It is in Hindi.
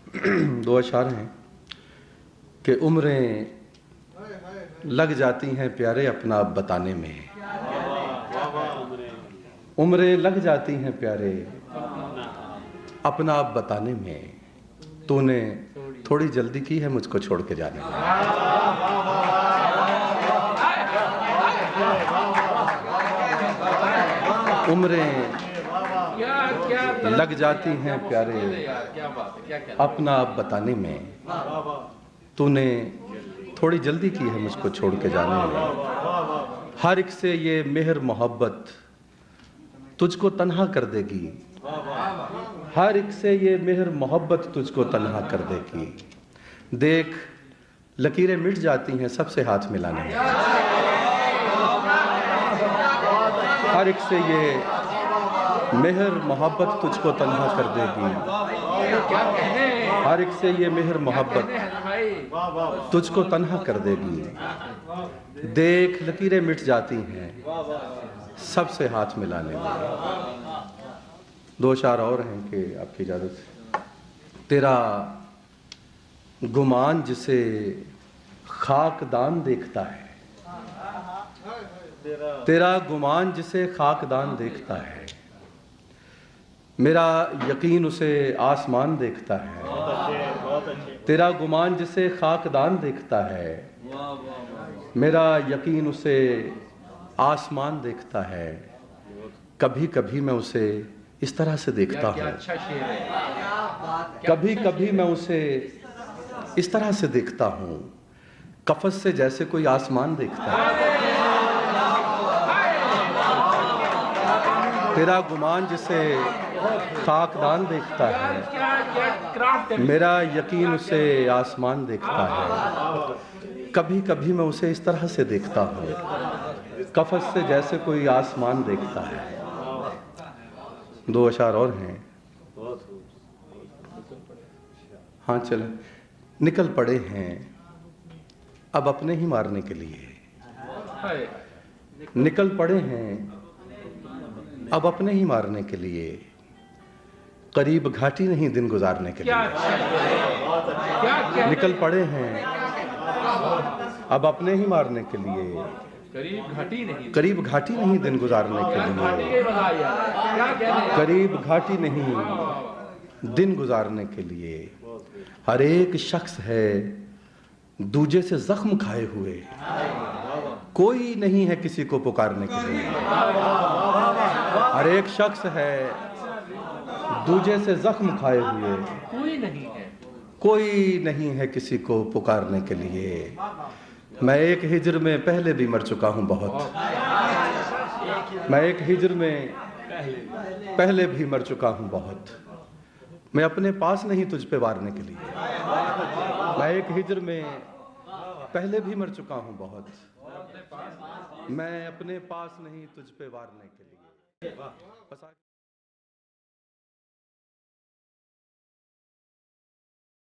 दो अशार हैं कि उम्रें लग जाती हैं प्यारे अपना आप बताने में। उम्रें लग जाती हैं प्यारे अपना आप बताने में। तूने थोड़ी जल्दी की है मुझको छोड़ के जाने में। उम्रें लग जाती हैं प्यारे अपना आप बताने में। तूने थोड़ी जल्दी की है मुझको छोड़ के जाने में। हर एक से ये मेहर मोहब्बत तुझको तन्हा कर देगी। हर एक से ये मेहर मोहब्बत तुझको तन्हा कर देगी। देख लकीरें मिट जाती हैं सबसे हाथ मिलाने में। हर एक से ये मेहर मोहब्बत तुझको तन्हा कर देगी। हर एक से ये मेहर मोहब्बत तुझको तन्हा कर देगी। देख लकीरें मिट जाती हैं सबसे हाथ मिलाने में। दो अशार और हैं कि आपकी इजाज़त से। तेरा गुमान जिसे खाकदान देखता है। तेरा गुमान जिसे खाकदान देखता है। मेरा यकीन उसे आसमान देखता है। तेरा गुमान जिसे खाकदान देखता है। मेरा यकीन उसे आसमान देखता है। कभी कभी मैं उसे इस तरह से देखता हूँ। कभी कभी मैं उसे इस तरह से देखता हूँ कफस से जैसे कोई आसमान देखता है। तेरा गुमान जिसे खाकदान देखता है। मेरा यकीन उसे आसमान देखता है। कभी कभी मैं उसे इस तरह से देखता हूँ कफस से जैसे कोई आसमान देखता है। दो अशार और हैं। हाँ चल निकल पड़े हैं अब अपने ही मारने के लिए। निकल पड़े हैं अब अपने ही मारने के लिए। करीब घाटी नहीं दिन गुजारने के लिए। निकल पड़े हैं अब अपने ही मारने के लिए। करीब घाटी नहीं दिन गुजारने के लिए। करीब घाटी नहीं दिन गुजारने के लिए। हर एक शख्स है दूजे से जख्म खाए हुए। कोई नहीं है किसी को पुकारने के लिए। हर एक शख्स है दूजे से जख्म खाए हुए। कोई नहीं है किसी को पुकारने के लिए। मैं एक हिजर में पहले भी मर चुका हूं बहुत। मैं एक हिजर में पहले भी मर चुका हूं बहुत। मैं अपने पास नहीं तुझ पे वारने के लिए। मैं एक हिजर में पहले भी मर चुका हूं बहुत। मैं अपने पास नहीं तुझ पे वारने के लिए।